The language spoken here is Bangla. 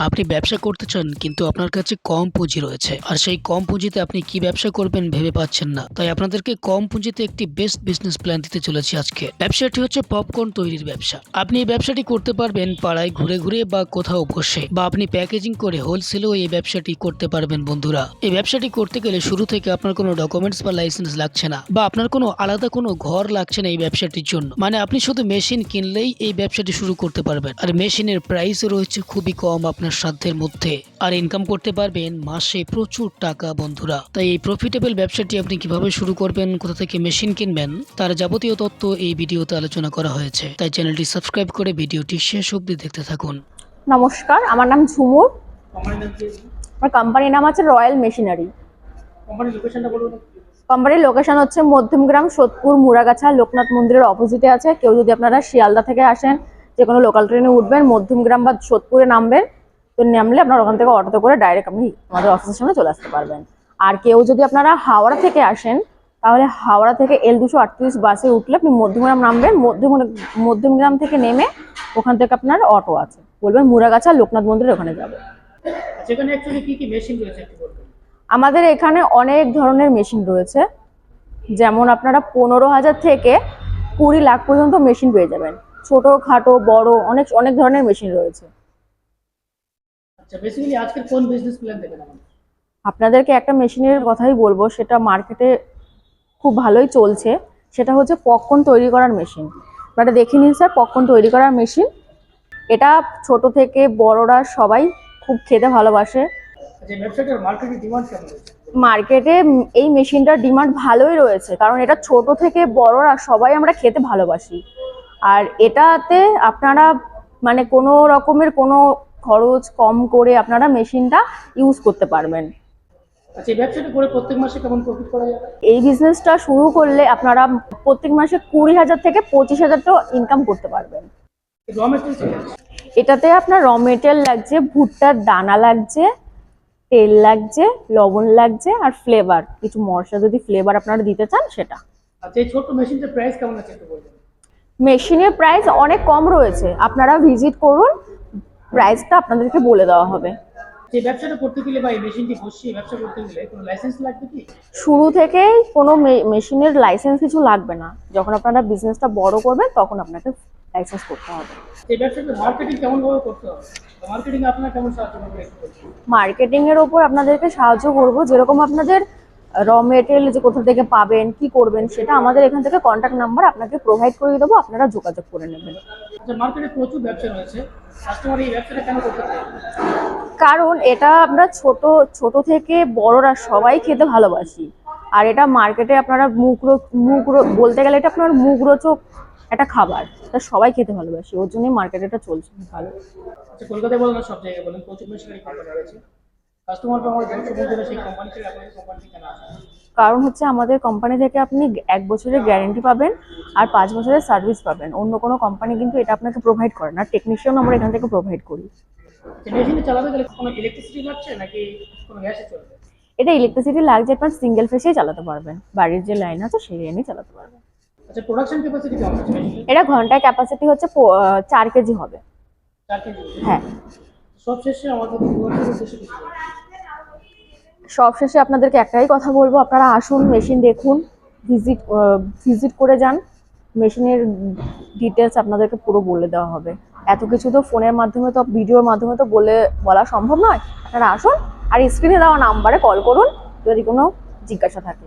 আপনি ব্যবসা করতে চান কিন্তু আপনার কাছে কম পুঁজি রয়েছে আর সেই কম পুঁজিতে আপনি কি ব্যবসা করবেন ভেবে পাচ্ছেন না, তাই আপনাদেরকে কম পুঁজিতে একটি বেস্ট বিজনেস প্ল্যান দিতে চলেছি আজকে। ব্যবসাটি হচ্ছে পপকর্ন তৈরির ব্যবসা। আপনি এই ব্যবসাটি করতে পারবেন পাড়ায় ঘুরে ঘুরে বা কোথাও বসে, বা আপনি প্যাকেজিং করে হোলসেলেও এই ব্যবসাটি করতে পারবেন। বন্ধুরা, এই ব্যবসাটি করতে গেলে শুরু থেকে আপনার কোনো ডকুমেন্টস বা লাইসেন্স লাগছে না, বা আপনার কোনো আলাদা কোনো ঘর লাগছে না এই ব্যবসাটির জন্য। মানে আপনি শুধু মেশিন কিনলেই এই ব্যবসাটি শুরু করতে পারবেন। আর মেশিনের প্রাইসও রয়েছে খুবই কম, আপনার সাধ্যের মধ্যে, আর ইনকাম করতে পারবেন মাসে প্রচুর টাকা। বন্ধুরা, তাই এই প্রফিটেবল ব্যবসাটি আপনি কিভাবে শুরু করবেন, কোথা থেকে মেশিন কিনবেন, তার যাবতীয় তথ্য এই ভিডিওতে আলোচনা করা হয়েছে। তাই চ্যানেলটি সাবস্ক্রাইব করে ভিডিওটি শেষ অবধি দেখতে থাকুন। নমস্কার, আমার নাম ঝুমুর। আমার কোম্পানির নাম আছে রয়্যাল মেশিনারি। কোম্পানির লোকেশন হচ্ছে মধ্যমগ্রাম, সোদপুর, মুড়াগাছা, লোকনাথ মন্দিরের অপোজিটে আছে। কেউ যদি আপনারা শিয়ালদা থেকে আসেন, যে কোনো লোকাল ট্রেনে উঠবেন, মধ্যমগ্রাম বা সোদপুরে নামবেন, তো নামলে আপনার ওখান থেকে অটোতে করে ডাইরেক্ট আপনি আমাদের অফিসের সামনে চলে আসতে পারবেন। আর কেউ যদি আপনারা হাওড়া থেকে আসেন, তাহলে হাওড়া থেকে L238 বাসে উঠলে আপনি মধ্যমগ্রাম নামবেন। মধ্যমগ্রাম থেকে নেমে ওখান থেকে আপনার অটো আছে, বলবেন মুড়াগাছা লোকনাথ মন্দিরের ওখানে যাবে। সেখানে অ্যাকচুয়ালি কি কি মেশিন রয়েছে একটু বলবেন? আমাদের এখানে অনেক ধরনের মেশিন রয়েছে, যেমন আপনারা 15,000 থেকে 20 লাখ পর্যন্ত মেশিন পেয়ে যাবেন। ছোট খাটো বড় অনেক অনেক ধরনের মেশিন রয়েছে। আচ্ছা, বেসিক্যালি আজকের কোন বিজনেস প্ল্যান দেবেন আমাদের? আপনাদেরকে একটা মেশিনের কথাই বলবো, সেটা মার্কেটে খুব ভালোই চলছে। সেটা হচ্ছে পপকর্ন তৈরি করার মেশিন। আপনারা দেখে নিন স্যার, পপকর্ন তৈরি করার মেশিন। এটা ছোট থেকে বড়রা সবাই খুব খেতে ভালোবাসে। আচ্ছা, ব্যবসাটার মার্কেটে ডিমান্ড কেমন রয়েছে? মার্কেটে এই মেশিনটার ডিমান্ড ভালোই রয়েছে, কারণ এটা ছোট থেকে বড়রা সবাই আমরা খেতে ভালোবাসি। আর এটাতে আপনারা মানে কোনো রকমের কোনো খরচ কম করে আপনারা মেশিনটা ইউজ করতে পারবেন। আচ্ছা, এই ব্যবসাটা করে প্রত্যেক মাসে কেমন প্রফিট করা যাবে? এই বিজনেসটা শুরু করলে আপনারা প্রত্যেক মাসে 20,000 থেকে 25,000 টাকা ইনকাম করতে পারবেন। র মেটেরিয়াল এটাতে আপনার র মেটেরিয়াল লাগছে, ভুট্টার দানা লাগছে, তেল লাগছে, লবণ লাগছে, আর ফ্লেভার, কিছু মশলা যদি ফ্লেভার আপনারা দিতে চান সেটা। আচ্ছা, এই ছোট মেশিনটার প্রাইস কেমন আছে একটু বলবেন? মেশিনের প্রাইস অনেক কম রয়েছে, আপনারা ভিজিট করুন, প্রাইসটা আপনাদেরকে বলে দেওয়া হবে। যে ব্যবসাটা করতে গেলে বা এই মেশিনটি বসিয়ে ব্যবসা করতে গেলে কোনো লাইসেন্স লাগবে কি? শুরু থেকে কোনো মেশিনের লাইসেন্স কিছু লাগবে না। যখন আপনারা বিজনেসটা বড় করবেন তখন আপনাকে লাইসেন্স করতে হবে। এই ব্যবসাটা মার্কেটিং কেমন ভাবে করতে হবে? মার্কেটিং আপনারা কেমন সাহায্য করবে একটু বলবেন? মার্কেটিং এর ওপর আপনাদেরকে সাহায্য করব, যেরকম আপনাদের র মেটেরিয়াল যে কোথা থেকে পাবেন, কি করবেন, সেটা আমাদের এখান থেকে কন্ট্যাক্ট নাম্বার আপনাকে প্রোভাইড করে দেবো, আপনারা যোগাযোগ করে নেবেন। আচ্ছা, মার্কেটে প্রচুর ব্যবসা রয়েছে, কাস্টমার এই ব্যবসাটা কেন করতে চায়? কারণ এটা আমরা ছোট থেকে বড়রা সবাই খেতে ভালোবাসি। আর এটা মার্কেটে আপনারা বলতে গেলে এটা আপনার মুখরোচক একটা খাবার, এটা সবাই খেতে ভালোবাসি, ওর জন্যই মার্কেটে এটা চলছে ভালো। আচ্ছা, কলকাতায় বলেন না সব জায়গায় বলেন, প্রচুর মেশিনারি কোম্পানি রয়েছে, কাস্টমার তো আমার ব্যবসা বলতে সেই কোম্পানি থেকে আপনাদের কোম্পানি কেন আসে? কারণ হচ্ছে আমাদের কোম্পানি থেকে আপনি 1 বছরের গ্যারেন্টি পাবেন আর 5 বছরের সার্ভিস পাবেন। অন্য কোনো কোম্পানি কিন্তু এটা আপনাকে প্রোভাইড করে না। টেকনিশিয়ান আমরা এখান থেকে প্রোভাইড করি। মেশিনটা চালাতে গেলে কোনো ইলেকট্রিসিটি লাগছে নাকি কোনো গ্যাসে চলবে? এটা ইলেকট্রিসিটি লাগছে, আপনার সিঙ্গেল ফেসেই চালাতে পারবেন, বাড়ির যে লাইন আছে সেই লাইনেই চালাতে পারবেন। আচ্ছা, প্রোডাকশন ক্যাপাসিটি কেমন আছে মেশিনের? এটা ঘন্টায় ক্যাপাসিটি হচ্ছে 4 কেজি হবে। 4 কেজি? হ্যাঁ। সব শেষে আমাদের ভিউয়ারদের উদ্দেশ্যে কিছু বলুন। সব শেষে আপনাদেরকে একটাই কথা বলবো, আপনারা আসুন, মেশিন দেখুন, ভিজিট করে যান। মেশিনের ডিটেলস আপনাদেরকে পুরো বলে দেওয়া হবে। এত কিছু তো ফোনের মাধ্যমে তো, ভিডিওর মাধ্যমে তো বলা সম্ভব নয়। আপনারা আসুন আর স্ক্রিনে দেওয়া নাম্বারে কল করুন যদি কোনো জিজ্ঞাসা থাকে।